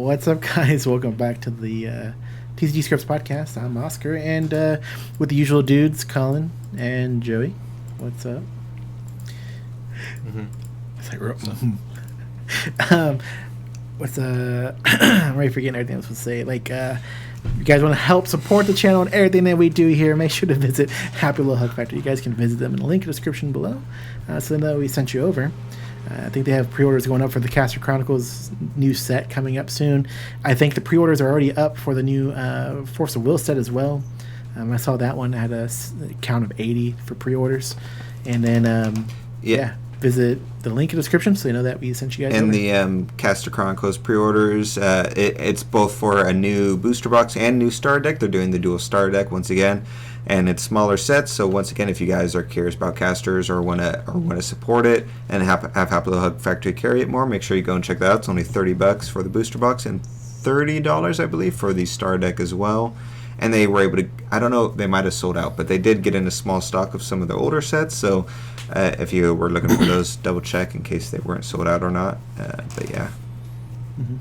What's up, guys? Welcome back to the TCG Scripts podcast. I'm Oscar, and with the usual dudes, Colin and Joey. What's up? It's like, what's I'm already forgetting everything I was supposed to say. Like, you guys want to help support the channel and everything that we do here, make sure to visit Happy Little Hug Factory. You guys can visit them in the link in the description below. So they know we sent you over. I think they have pre-orders going up for the Caster Chronicles new set coming up soon. I think the pre-orders are already up for the new Force of Will set as well. I saw that one had a count of 80 for pre-orders. And then, visit the link in the description so you know that we sent you guys and over. The Caster Chronicles pre-orders, it's both for a new booster box and new star deck. They're doing the dual star deck once again. And it's smaller sets, so once again, if you guys are curious about casters or want to support it and have Happy Little Hug Factory carry it more, make sure you go and check that out. It's only $30 for the booster box and $30, I believe, for the star deck as well. And they were able to, I don't know, they might have sold out, but they did get in a small stock of some of the older sets. So if you were looking for those, double check in case they weren't sold out or not. But yeah. Mm-hmm.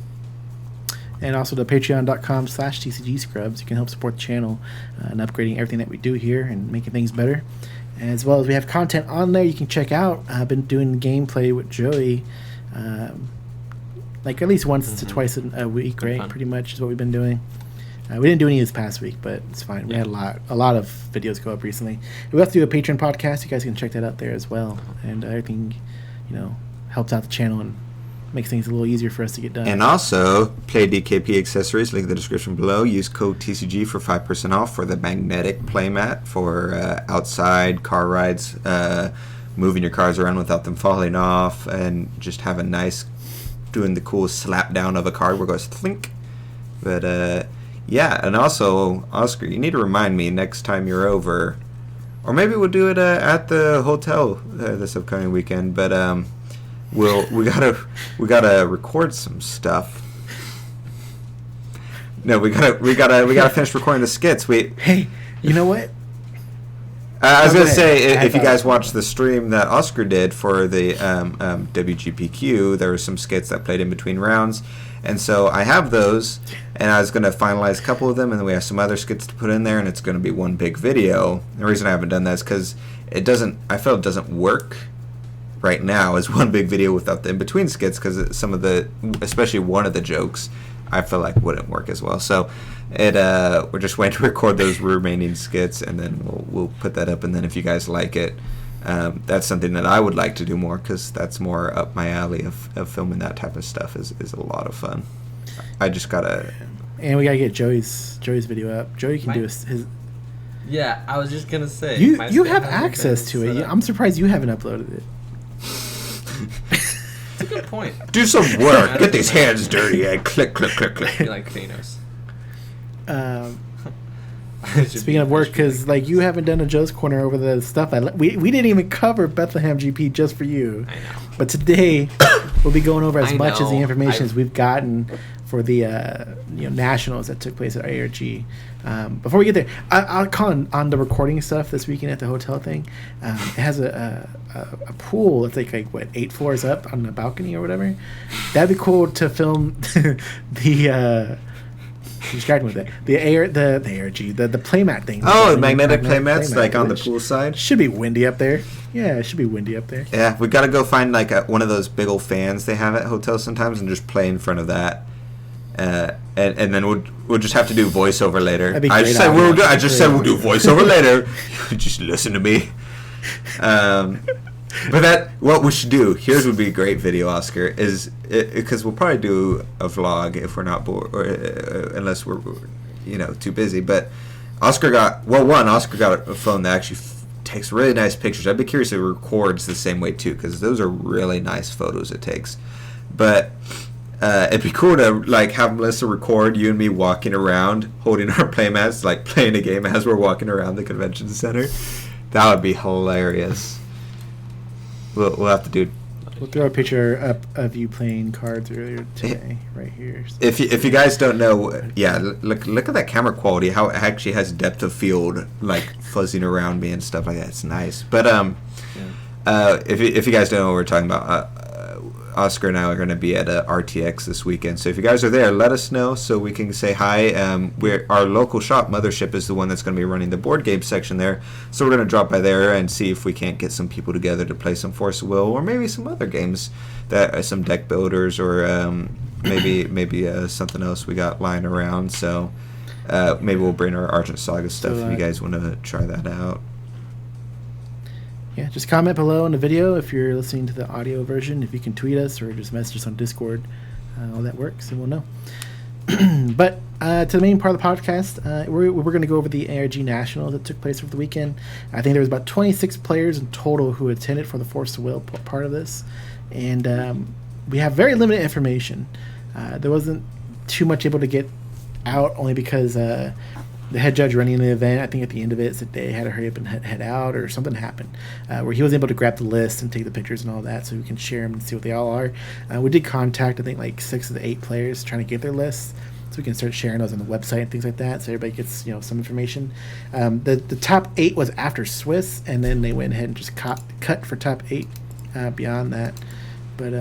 And also the patreon.com/TCG Scrubs. You can help support the channel and upgrading everything that we do here and making things better. As well as we have content on there you can check out. I've been doing gameplay with Joey like at least once to twice a week, right? Fun. Pretty much is what we've been doing. We didn't do any this past week, but it's fine. We had a lot of videos go up recently. We have to do a Patreon podcast. You guys can check that out there as well. And everything, helps out the channel and makes things a little easier for us to get done. And also, play DKP accessories, link in the description below. Use code TCG for 5% off for the magnetic playmat for outside car rides, moving your cars around without them falling off, and just have a nice, doing the cool slap down of a card where it goes think. But yeah, and also, Oscar, you need to remind me next time you're over, or maybe we'll do it at the hotel this upcoming weekend, but we gotta record some stuff. No, we gotta finish recording the skits. Hey, you know what? I was gonna say, if you guys watched the stream that Oscar did for the WGPQ, there were some skits that played in between rounds, and so I have those, and I was gonna finalize a couple of them, and then we have some other skits to put in there, and it's gonna be one big video. The reason I haven't done that is because I feel it doesn't work right now as one big video without the in-between skits, because some of the, especially one of the jokes, I feel like wouldn't work as well. So we're just waiting to record those remaining skits, and then we'll put that up. And then if you guys like it, that's something that I would like to do more, because that's more up my alley of filming that type of stuff. Is a lot of fun. I just gotta, and we gotta get Joey's video up. Joey can do his. Yeah, I was just gonna say you have access to it. I'm surprised you haven't uploaded it. That's a good point. Do some work. Get these hands dirty and click, click, click, click. Be like Thanos. Speaking of work, because you haven't done a Joe's Corner over the stuff we didn't even cover Bethlehem GP just for you. I know. But today we'll be going over as much as the information as we've gotten for the Nationals that took place at ARG. Before we get there, I'll call on the recording stuff this weekend at the hotel thing. It has a pool that's like what, 8 floors up on the balcony or whatever. That'd be cool to film the distracting with it. The ARG, the playmat thing. Oh, the magnetic playmats, like on the pool side. Should be windy up there. Yeah, it should be windy up there. Yeah, we got to go find one of those big old fans they have at hotels sometimes, and just play in front of that. And then we'll just have to do voiceover later. I just said we'll do voiceover later. Just listen to me. But what we should do, here's would be a great video, Oscar, is because we'll probably do a vlog if we're not bored, or unless we're too busy. But Oscar got a phone that actually takes really nice pictures. I'd be curious if it records the same way too, because those are really nice photos it takes. But it'd be cool to have Melissa record you and me walking around holding our playmats, playing a game as we're walking around the convention center. That would be hilarious. We'll have to do. We'll throw a picture up of you playing cards earlier today, right here. So. If you guys don't know, yeah, look at that camera quality. How it actually has depth of field, fuzzing around me and stuff like that. It's nice. But if you guys don't know what we're talking about, Oscar and I are going to be at RTX this weekend. So if you guys are there, let us know so we can say hi. Our local shop, Mothership, is the one that's going to be running the board game section there. So we're going to drop by there and see if we can't get some people together to play some Force of Will or maybe some other games, that some deck builders or maybe something else we got lying around. So maybe we'll bring our Argent Saga stuff if you guys want to try that out. Yeah, just comment below in the video if you're listening to the audio version. If you can tweet us or just message us on Discord, all that works, and we'll know. But to the main part of the podcast, we're going to go over the ARG Nationals that took place over the weekend. I think there was about 26 players in total who attended for the Force of Will part of this, and we have very limited information. There wasn't too much able to get out, only because the head judge running the event, I think at the end of it, said they had to hurry up and head out, or something happened where he was able to grab the list and take the pictures and all that, so we can share them and see what they all are. We did contact, I think, like 6 of the 8 players trying to get their lists, so we can start sharing those on the website and things like that, so everybody gets some information. The top 8 was after Swiss, and then they went ahead and just cut for top 8 beyond that. But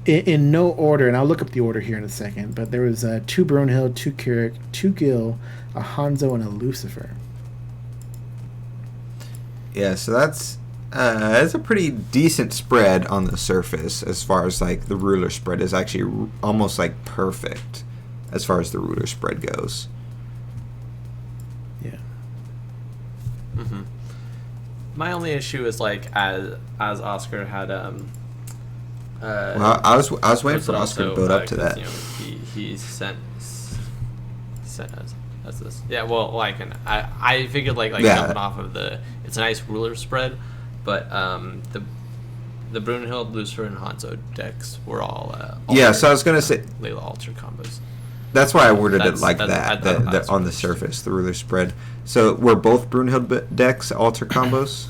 in no order, and I'll look up the order here in a second, but there was 2 Brunhild, 2 Keurig, 2 Gil, a Hanzo, and a Lucifer. Yeah, so that's a pretty decent spread on the surface, as far as like the ruler spread is actually almost like perfect as far as the ruler spread goes. Yeah. Mm-hmm. My only issue is like as Oscar had well, I was waiting for Oscar to build up to that. He sent us this. Yeah, well, like, and I figured like jumping off of it's a nice ruler spread, but the Brunhild, Lucifer, and Hanzo decks were all so I was gonna say Layla alter combos. That's why I worded it like that on the surface, the ruler spread. So were both Brunhild decks alter combos?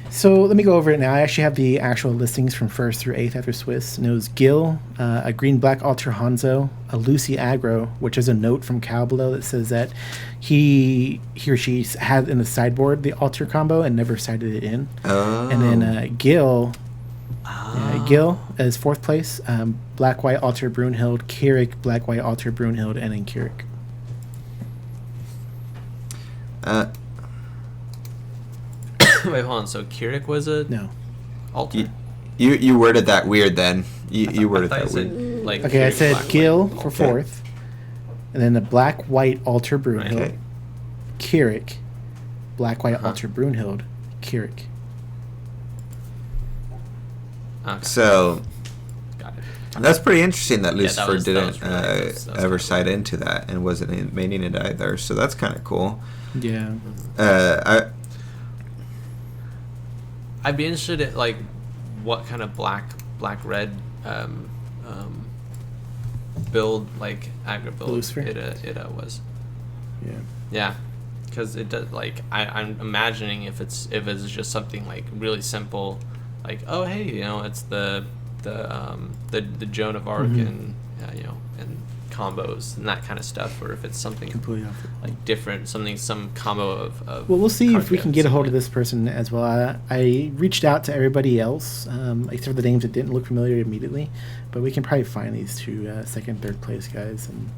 So let me go over it now. I actually have the actual listings from 1st through 8th after Swiss. And it was Gil, a green-black alter Hanzo, a Lucy aggro, which is a note from Cal below that says that he or she had in the sideboard the alter combo and never sided it in. Oh. And then Gil is 4th place, black-white alter Brunhild, Keurig, black-white alter Brunhild, and then Keurig. Wait, hold on. So Keurig was a alter? You worded that weird then. You worded that weird. Like okay, I said black, Gil white, for 4th, and then the black-white alter Brunhild, Okay. Keurig, black-white alter Brunhild, Keurig. Okay. So Got it. that's pretty interesting that Lucifer that didn't was really that was ever kinda side into that and wasn't maining it either. So that's kind of cool. Yeah. I'd be interested in like what kind of black red build, like aggro build Lucifer? it was. Yeah. Yeah, because it does like I'm imagining if it's just something like really simple, like oh hey it's the Joan of Arc and and combos and that kind of stuff, or if it's something Completely off it. like different, some combo of Well, we'll see if we can get a hold of this. this person as well. I reached out to everybody else, except for the names that didn't look familiar immediately, but we can probably find these 2 second, 3rd place guys and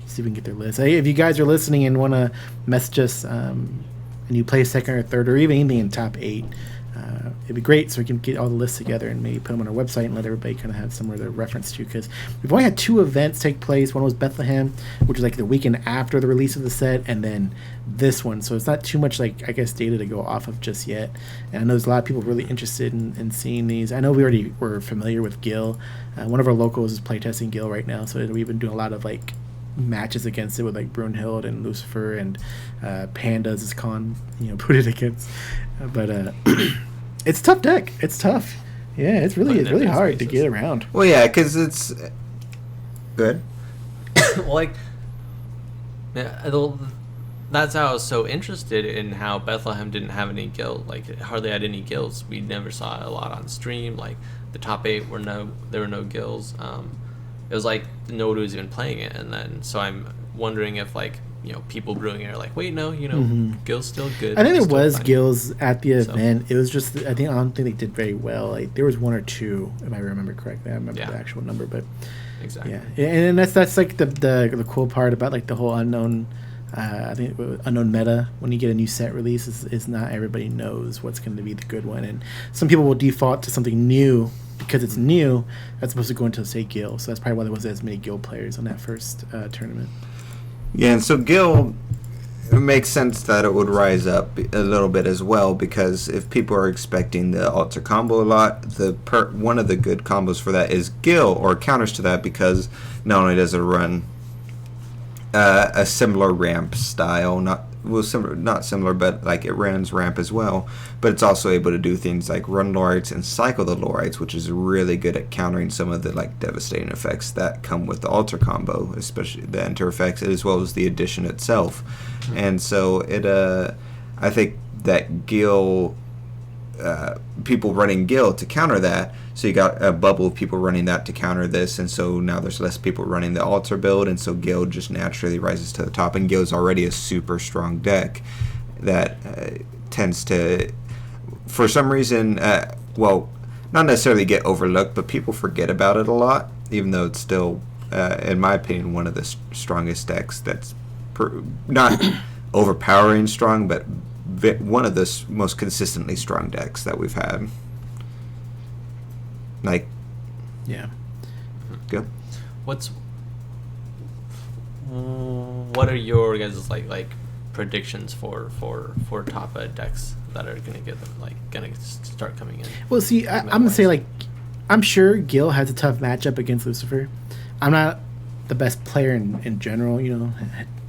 see if we can get their list. Hey, if you guys are listening and want to message us and you play 2nd or 3rd or even anything in top 8, it'd be great so we can get all the lists together and maybe put them on our website and let everybody kind of have somewhere to reference to, because we've only had 2 events take place. One was Bethlehem, which was like the weekend after the release of the set, and then this one, so it's not too much like I guess data to go off of just yet. And I know there's a lot of people really interested in seeing these. I know we already were familiar with Gil. One of our locals is playtesting Gil right now, so we've been doing a lot of like matches against it with like Brunhild and Lucifer and Pandas is put it against, but it's a tough deck. It's tough. Yeah, it's really hard to get around. Well, yeah, because it's good. Well, like, that's how I was so interested in how Bethlehem didn't have any guild, like hardly had any guilds. We never saw a lot on stream. Like the top 8 there were no guilds. It was like nobody was even playing it, and then so I'm wondering if like people brewing it are like, wait, no, Gil's still good. I think He's there was still fine. gills at the event. It was just I don't think they did very well. Like there was one or two, if I remember correctly. I remember the actual number, but exactly. Yeah, and that's like the cool part about like the whole unknown. I think unknown meta when you get a new set release is not everybody knows what's going to be the good one, and some people will default to something new because it's new as opposed to going to say Gil. So that's probably why there wasn't as many Gil players on that first tournament. Yeah, and so Gil, it makes sense that it would rise up a little bit as well, because if people are expecting the alter combo a lot, one of the good combos for that is Gil, or counters to that, because not only does it run a similar ramp style, not similar, but like it runs ramp as well, but it's also able to do things like run Lorites and cycle the Lorites, which is really good at countering some of the like devastating effects that come with the alter combo, especially the enter effects as well as the addition itself. And so I think that Gil, people running Gil to counter that, so you got a bubble of people running that to counter this, and so now there's less people running the altar build, and so Gil just naturally rises to the top, and Gil is already a super strong deck that tends to, for some reason, not necessarily get overlooked, but people forget about it a lot, even though it's still, in my opinion, one of the strongest decks that's not overpowering strong, but one of the most consistently strong decks that we've had. Like, yeah. Go. What are your guys' like predictions for top decks that are gonna start coming in? Well, see, I'm gonna say like, I'm sure Gil has a tough matchup against Lucifer. I'm not the best player in general,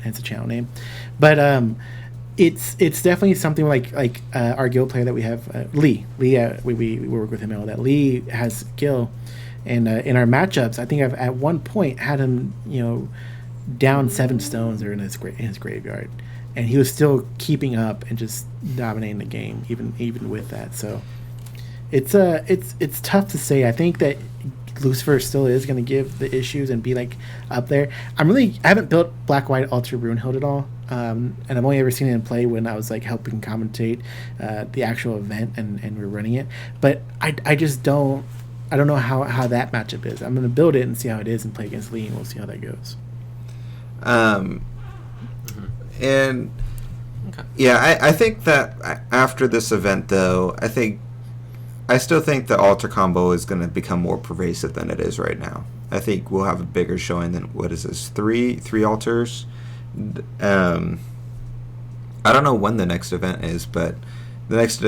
hence the channel name, but it's definitely something like our Gil player that we have, Lee. We work with him and all that. Lee has Gil, and in our matchups, I think I've at one point had him, down 7 stones or in his graveyard, and he was still keeping up and just dominating the game even with that. So it's tough to say. I think that Lucifer still is going to give the issues and be like up there. I haven't built Black White Alter Runehild at all, and I've only ever seen it in play when I was like helping commentate the actual event and we're running it. But I don't know how that matchup is. I'm going to build it and see how it is and play against Lee, and we'll see how that goes. And yeah, I think that after this event, though, I still think the alter combo is going to become more pervasive than it is right now. I think we'll have a bigger showing than, what is this, three alters? I don't know when the next event is, but the next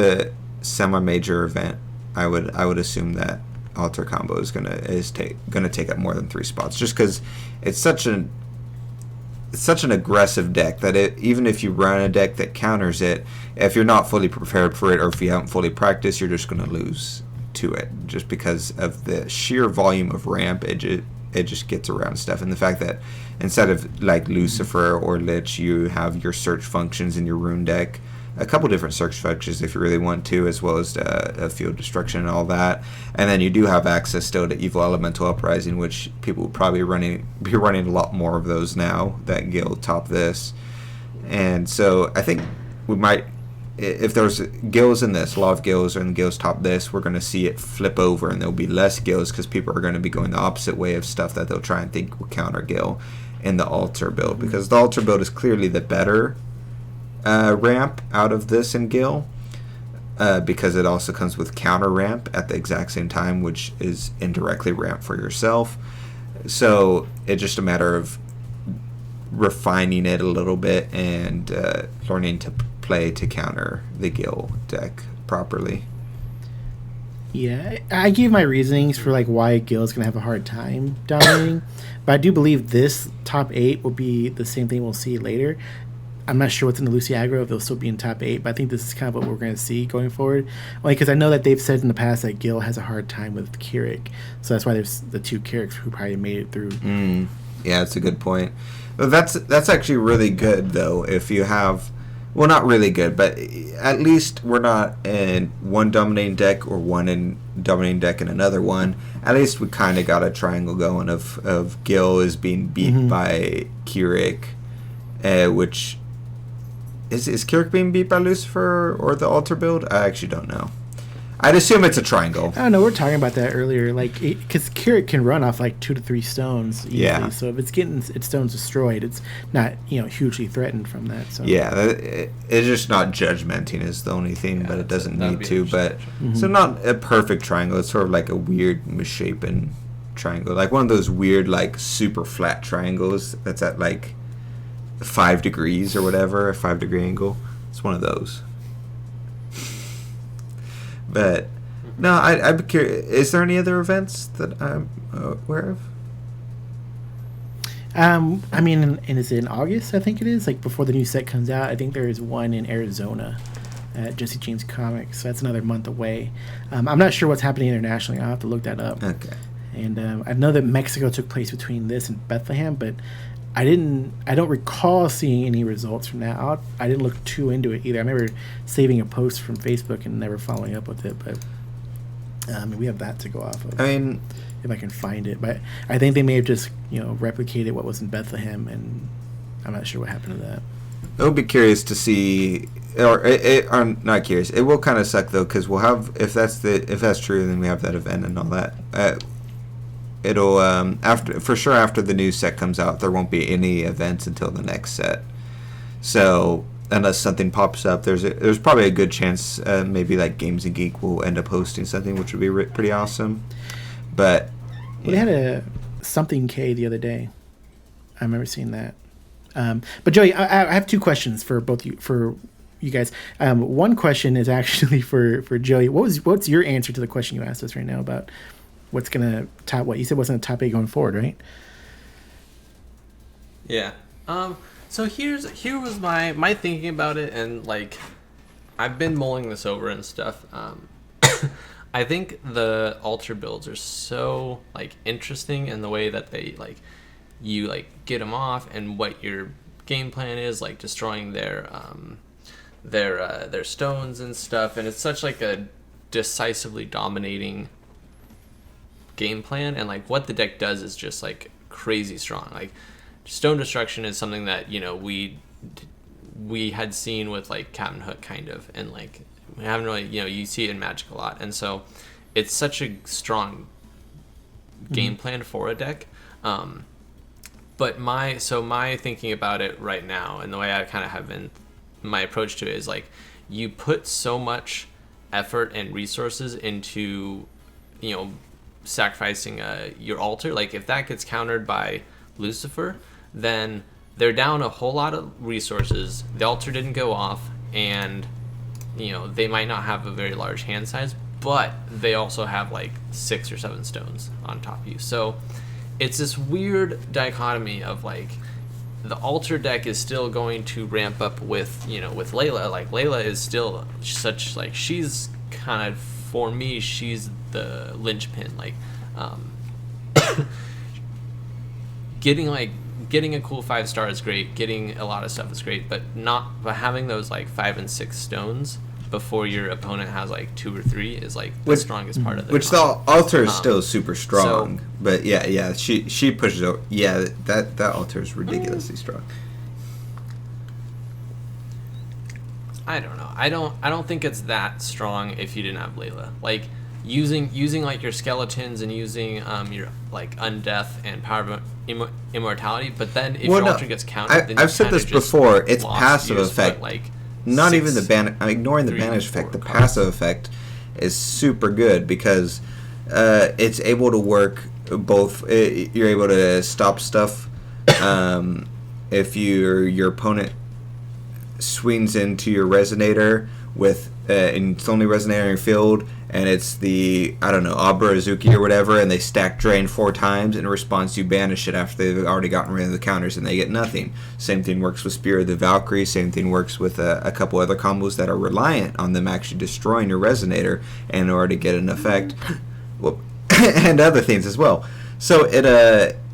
semi-major event, I would assume that alter combo is gonna take up more than 3 spots, just because it's such an aggressive deck that even if you run a deck that counters it, if you're not fully prepared for it or if you haven't fully practiced, you're just going to lose to it just because of the sheer volume of ramp. It just gets around stuff, and the fact that instead of like Lucifer or Lich, you have your search functions in your rune deck, a couple different search functions if you really want to, as well as field destruction and all that. And then you do have access still to Evil Elemental Uprising, which people will probably be running a lot more of those now that Gil top this. And so I think we might, if there's Gils in this, a lot of Gils and Gils top this, we're going to see it flip over and there'll be less Gils because people are going to be going the opposite way of stuff that they'll try and think will counter Gil in the altar build, because the altar build is clearly the better ramp out of this in Gil, because it also comes with counter ramp at the exact same time, which is indirectly ramp for yourself. So it's just a matter of refining it a little bit and learning to play to counter the Gil deck properly. Yeah, I gave my reasonings for like why Gil is gonna have a hard time dominating, but I do believe this top 8 will be the same thing we'll see later. I'm not sure what's in the Lucy aggro, if they'll still be in top 8, but I think this is kind of what we're going to see going forward. Only because I know that they've said in the past that Gil has a hard time with Keurig, so that's why there's the 2 Keurigs who probably made it through. Yeah, that's a good point. Well, that's actually really good, though, if you have... Well, not really good, but at least we're not in one dominating deck or one dominating deck and another one. At least we kind of got a triangle going of Gil is being beat by Keurig, which is Kirik being beat by Lucifer or the altar build? I actually don't know. I'd assume it's a triangle. I don't know. We were talking about that earlier, like because Kirik can run off like 2 to 3 stones easily. Yeah. So if it's getting its stones destroyed, it's not hugely threatened from that. So yeah, it's just not judgmenting is the only thing, but it doesn't need to. But so not a perfect triangle. It's sort of like a weird misshapen triangle, like one of those weird like super flat triangles that's at like 5 degrees or whatever, a 5-degree angle. It's one of those. But no, I'd be curious. Is there any other events that I'm aware of? I mean, and is it in August? I think it is. Like before the new set comes out, I think there is one in Arizona at Jesse James Comics. So that's another month away. I'm not sure what's happening internationally. I'll have to look that up. Okay. And I know that Mexico took place between this and Bethlehem, but I don't recall seeing any results from that. I didn't look too into it either. I remember saving a post from Facebook and never following up with it, but we have that to go off of. I mean, if I can find it, but I think they may have just replicated what was in Bethlehem, and I'm not sure what happened to that. I would be curious to see, or I'm not curious. It will kind of suck though, because we'll have if that's true, then we have that event and all that. It'll after the new set comes out, there won't be any events until the next set. So unless something pops up, there's probably a good chance maybe like Games and Geek will end up hosting something, which would be pretty awesome. But they had a something K the other day. I remember seeing that. But Joey, I have 2 questions for you guys. One question is actually for Joey. What's your answer to the question you asked us right now about what's gonna top what you said wasn't a top 8 going forward, right? Yeah. So here was my thinking about it, and like I've been mulling this over and stuff. I think the altar builds are so like interesting in the way that they like you like get them off and what your game plan is, like destroying their stones and stuff, and it's such like a decisively dominating game plan, and like what the deck does is just like crazy strong. Like stone destruction is something that we had seen with like Captain Hook kind of, and like we haven't really you see it in Magic a lot, and so it's such a strong game plan for a deck. But my thinking about it right now, and the way I kind of have been my approach to it is like you put so much effort and resources into sacrificing your altar. Like if that gets countered by Lucifer, then they're down a whole lot of resources. The altar didn't go off, and they might not have a very large hand size, but they also have like 6 or 7 stones on top of you. So it's this weird dichotomy of like the altar deck is still going to ramp up with with Layla. Like Layla is still such like she's kind of, for me, she's the linchpin. Like getting a cool 5-star is great, getting a lot of stuff is great, but having those like 5 and 6 stones before your opponent has like 2 or 3 is like the strongest part of it. Which the altar is still super strong, but yeah, she pushes over. Yeah, that altar is ridiculously strong. I don't know. I don't think it's that strong if you didn't have Layla. Like using like your skeletons and using your like undeath and power of immortality, but then if your altar gets countered, then I've said this before. It's passive effect. Like not even the I'm ignoring the banish effect. The passive effect is super good because it's able to work both. You're able to stop stuff if your opponent swings into your resonator with and it's only resonator in your field, and it's the Abra Azuki or whatever, and they stack drain 4 times. In response, you banish it after they've already gotten rid of the counters, and they get nothing. Same thing works with Spear of the Valkyrie. Same thing works with a couple other combos that are reliant on them actually destroying your resonator in order to get an effect. Well, and other things as well. So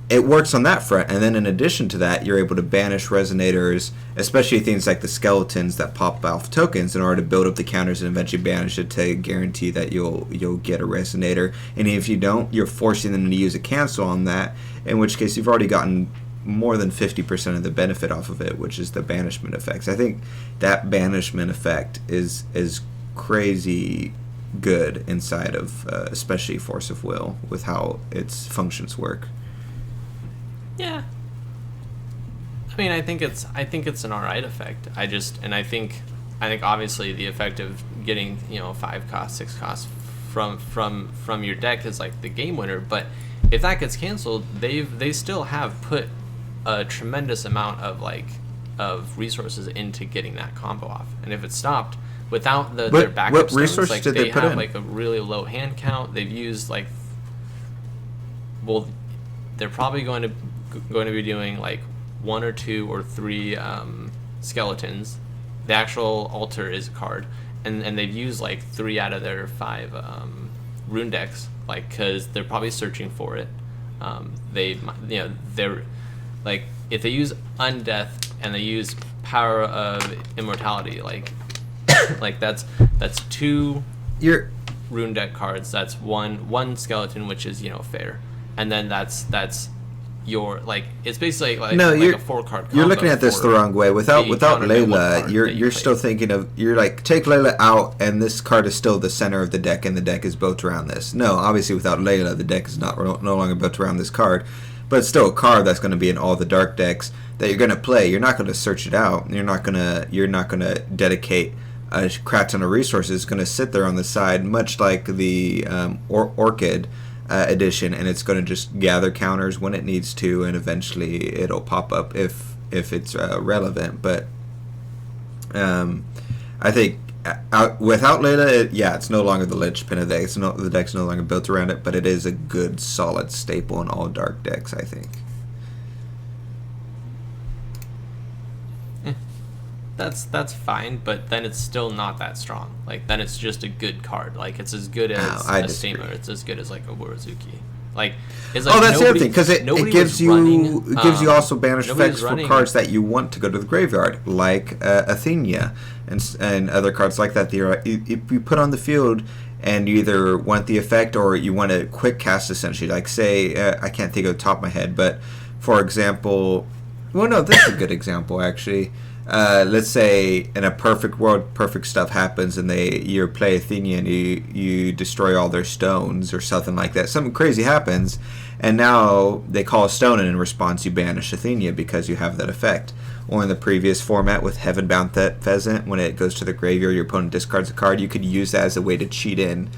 it works on that front, and then in addition to that, you're able to banish resonators, especially things like the skeletons that pop off tokens, in order to build up the counters and eventually banish it to guarantee that you'll get a resonator. And if you don't, you're forcing them to use a cancel on that, in which case you've already gotten more than 50% of the benefit off of it, which is the banishment effects. I think that banishment effect is crazy good inside of especially Force of Will with how its functions work. Yeah. I mean, I think it's an alright effect. I think obviously the effect of getting 5 cost, 6 cost from your deck is like the game winner. But if that gets canceled, they still have put a tremendous amount of resources into getting that combo off. And if it stopped without their backup what stones, resources like did they put have in? like a really low hand count. They've used they're probably going to be doing like 1 or 2 or 3 skeletons. The actual altar is a card, and they've used like 3 out of their 5 rune decks, like because they're probably searching for it. They're like, if they use Undeath and they use Power of Immortality, like that's 2 rune deck cards. That's one skeleton, which is fair, and then that's your it's basically like a 4-card combo. You're looking at this the wrong way. Without Layla, you're still thinking of, you're like, take Layla out and this card is still the center of the deck and the deck is built around this. No, obviously without Layla the deck is no longer built around this card, but it's still a card that's going to be in all the dark decks that you're going to play. You're not going to search it out. You're not going to dedicate a crap ton of resources. It's going to sit there on the side, much like the Orchid edition, and it's going to just gather counters when it needs to, and eventually it'll pop up if it's relevant. But I think without Layla, it's no longer the linchpin of the deck. The deck's no longer built around it, but it is a good solid staple in all dark decks, I think. That's fine, but then it's still not that strong. Like, then it's just a good card. Like, it's as good as a Steamer. It's as good as like a Warazuki. Like, it's like, that's the other thing, because it gives you also banish effects for cards that you want to go to the graveyard, like Athenia and other cards like that. If you put on the field and you either want the effect or you want a quick cast, essentially. Like, say, I can't think of the top of my head, but for example, well, no, this is a good example actually. Let's say in a perfect world, perfect stuff happens, and you play Athenia and you destroy all their stones or something like that. Something crazy happens, and now they call a stone, and in response you banish Athenia because you have that effect. Or in the previous format with Heavenbound Pheasant, when it goes to the graveyard, your opponent discards a card. You could use that as a way to cheat in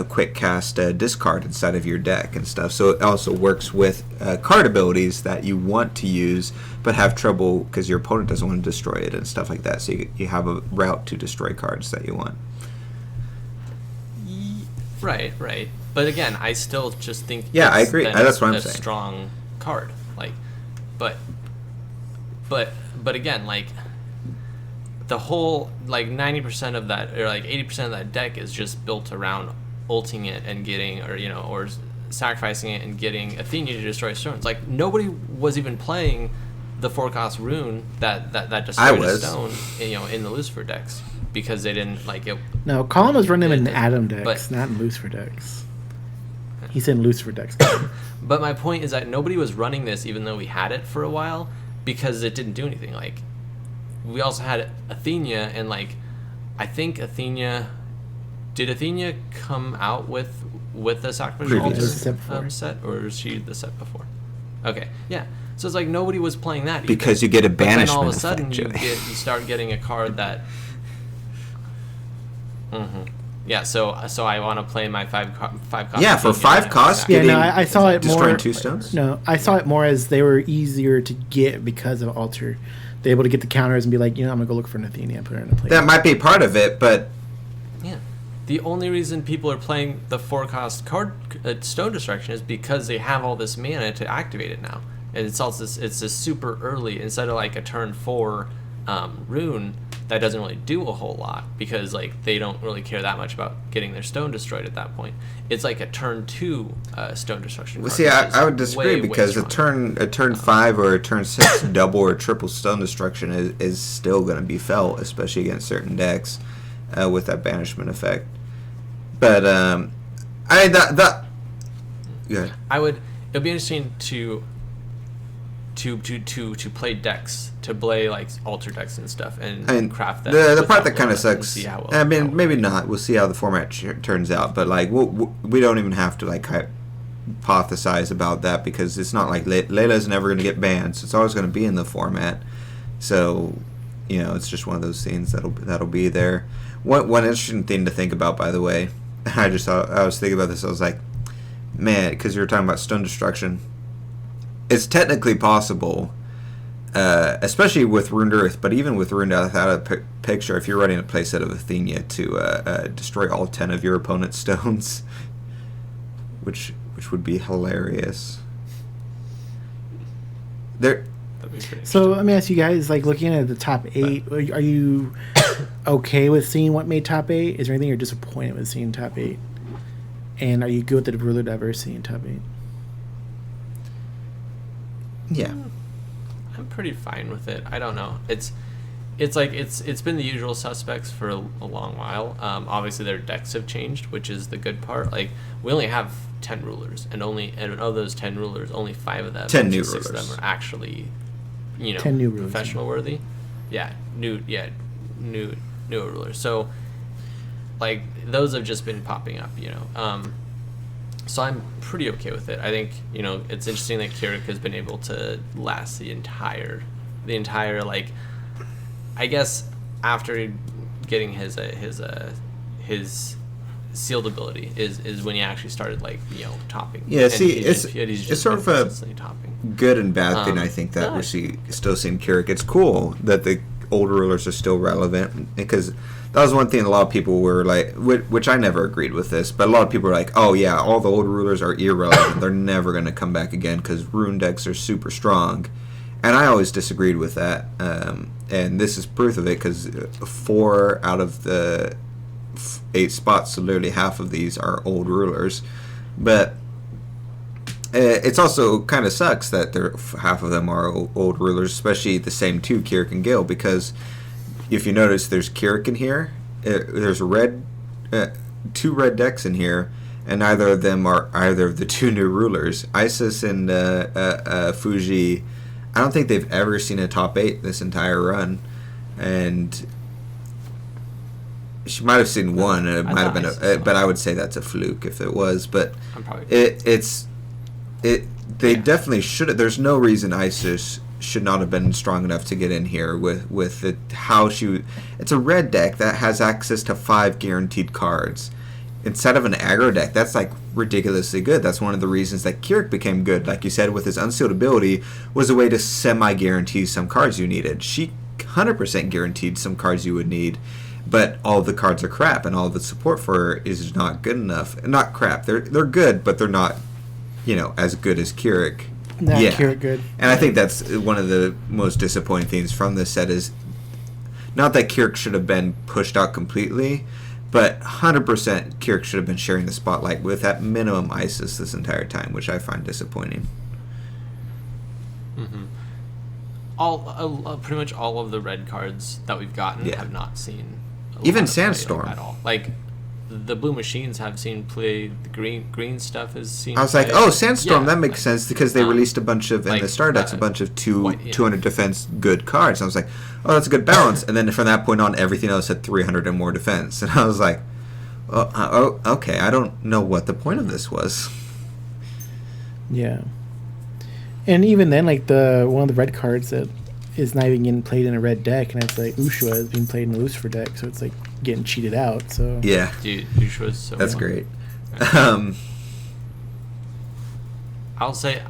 quick cast discard inside of your deck and stuff. So it also works with card abilities that you want to use but have trouble because your opponent doesn't want to destroy it and stuff like that. So you have a route to destroy cards that you want. Right. But again, I still just think I agree. That's what I'm saying. A strong card, like, but again, like, the whole, like, 90% of that, or like 80% of that deck is just built around ulting it and getting, or sacrificing it and getting Athenia to destroy stones. Like, nobody was even playing the 4-cost rune that destroyed a stone, in the Lucifer decks, because they didn't like it. No, Colin was running them in Adam decks, not in Lucifer decks. He's in Lucifer decks. But my point is that nobody was running this, even though we had it for a while, because it didn't do anything. Like, we also had Athenia, and like, I think did Athenia come out with the Sacrificial Altar set, or was she the set before? Okay, yeah. So it's like nobody was playing that because you get a banishment. But then all of a sudden you start getting a card that. Mm-hmm. Yeah, so I want to play my 5 cost. Yeah, for 5 costs. Yeah, no, I saw it destroying more. 2 stones. No, I saw it more as they were easier to get because of Altar. They're able to get the counters and be like, I'm gonna go look for an Athenia and put her in a play. That might be part of it, but yeah, the only reason people are playing the 4-cost card Stone Destruction is because they have all this mana to activate it now, and it's this super early, instead of like a turn 4 rune that doesn't really do a whole lot because like they don't really care that much about getting their stone destroyed at that point. It's like a turn 2 Stone Destruction. Well, see, I would disagree because a turn 5 or a turn 6 double or triple Stone Destruction is still going to be felt, especially against certain decks with that banishment effect. But yeah. It'd be interesting to to play decks, to play like alter decks and stuff, and craft them. The part that kind of sucks. I mean, maybe not. We'll see how the format turns out, but like we don't even have to like hypothesize about that because it's not like Layla's never going to get banned, so it's always going to be in the format. So, it's just one of those things that'll be there. One interesting thing to think about, by the way, I was thinking about this. I was like, man, because you were talking about stone destruction. It's technically possible, especially with Runed Earth, but even with Runed Earth out of the picture, if you're running a playset of Athenia, to destroy all 10 of your opponent's stones, which would be hilarious. So let me ask you guys, like looking at the top 8, are you okay with seeing what made top 8? Is there anything you're disappointed with seeing top 8? And are you good with the ruler diversity in top 8? Yeah, I'm pretty fine with it. I don't know. It's been the usual suspects for a long while. Obviously their decks have changed, which is the good part. Like we only have 10 rulers, and of those 10 rulers, only 5 of them, 10 new 6 rulers. of them are actually, 10 new rulers, professional worthy. New rulers. So like those have just been popping up, So I'm pretty okay with it. I think, it's interesting that Keurig has been able to last the entire like, I guess after getting his sealed ability is when he actually started like, topping. Yeah, and see, he's it's sort of a topping. good and bad thing. I think that we're still seeing Keurig. It's cool that the old rulers are still relevant, because that was one thing a lot of people were like, which I never agreed with this, but a lot of people were like, oh yeah, all the old rulers are irrelevant. They're never going to come back again because rune decks are super strong. And I always disagreed with that. And this is proof of it, because 4 out of the 8 spots, so literally half of these are old rulers. But it's also kind of sucks that half of them are old rulers, especially the same 2, Keurig and Gale, because if you notice, there's Keurig in here, there's 2 red decks in here, and neither of them are either of the 2 new rulers. Isis and Fuji, I don't think they've ever seen a top 8 this entire run, and she might have seen one, and it might have been but I would say that's a fluke if it was. But they definitely should. There's no reason Isis should not have been strong enough to get in here with how she. It's a red deck that has access to 5 guaranteed cards instead of an aggro deck. That's like ridiculously good. That's one of the reasons that Keurig became good. Like you said, with his unsealed ability, was a way to semi-guarantee some cards you needed. She 100% guaranteed some cards you would need, but all the cards are crap, and all the support for her is not good enough. Not crap. They're good, but they're not, as good as Keurig. Not Keurig good. And I think that's one of the most disappointing things from this set is not that Keurig should have been pushed out completely, but 100% Keurig should have been sharing the spotlight with at minimum Isis this entire time, which I find disappointing. Mm-hmm. Pretty much all of the red cards that we've gotten have not seen even Sandstorm at all. Like the blue machines have seen play. The green stuff has seen. I was like, oh, Sandstorm, that makes sense, because they released a bunch of in the star decks a bunch of 200 defense good cards. And I was like, oh, that's a good balance. And then from that point on, everything else had 300 and more defense. And I was like, oh, okay, I don't know what the point of this was. Yeah. And even then, like one of the red cards that is not even getting played in a red deck, and it's like Ushua is being played in a Lucifer deck, so it's like getting cheated out. So yeah, dude, Ushua's so that's great. I'll say,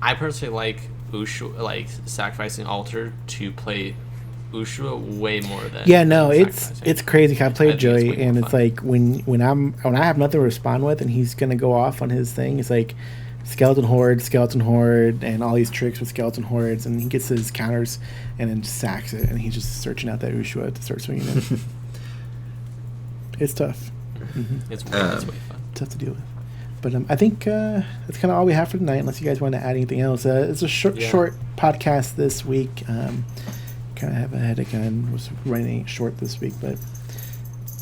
I personally like Ushua, like sacrificing altar to play Ushua way more than it's crazy. I played Joey, and it's like when I have nothing to respond with, and he's gonna go off on his thing. It's like Skeleton Horde, and all these tricks with Skeleton Hordes, and he gets his counters and then just sacks it, and he's just searching out that Ushua to start swinging in. It's tough. Mm-hmm. It's way fun. Tough to deal with. But I think that's kind of all we have for tonight, unless you guys want to add anything else. It's a short podcast this week. Kind of have a headache and was running short this week, but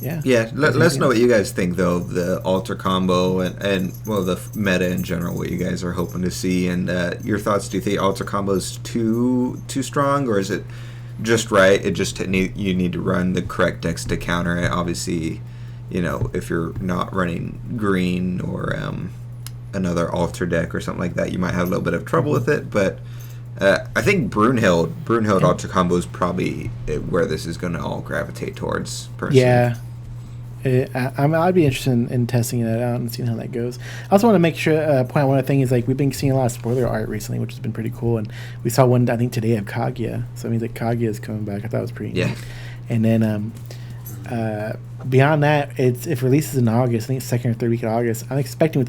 Yeah, let us know what you guys think, though, of the alter combo and well, the meta in general, what you guys are hoping to see, and your thoughts. Do you think alter combo is too strong, or is it just right? It just you need to run the correct decks to counter it. Obviously, if you're not running green or another alter deck or something like that, you might have a little bit of trouble with it, but I think Brunhild alter combo is probably where this is going to all gravitate towards, personally. Yeah. I'd be interested in testing that out and seeing how that goes. I also want to make sure point out one other thing is, like, we've been seeing a lot of spoiler art recently, which has been pretty cool, and we saw one I think today of Kaguya, so it means that Kaguya is coming back. I thought it was pretty neat. And then beyond that, it releases in August. I think it's second or third week of August. I'm expecting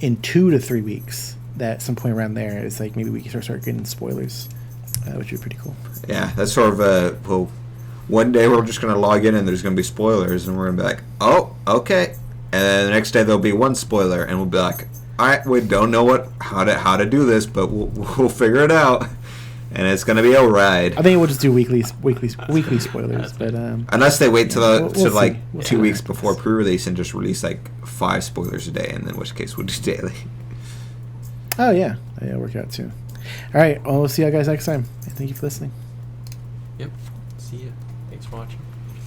in 2 to 3 weeks, that some point around there is like maybe we can start getting spoilers, which would be pretty cool. Yeah, that's sort of one day we're just going to log in and there's going to be spoilers, and we're going to be like, oh, okay. And then the next day there'll be one spoiler, and we'll be like, all right, we don't know how to do this, but we'll figure it out, and it's going to be a ride. I think we'll just do weekly spoilers, but unless they wait till we'll 2 weeks before pre-release and just release like 5 spoilers a day, and in which case we'll do daily. Oh yeah, it'll work out too. All right, well, we'll see you guys next time. And thank you for listening. Yep. See ya. Thanks for watching.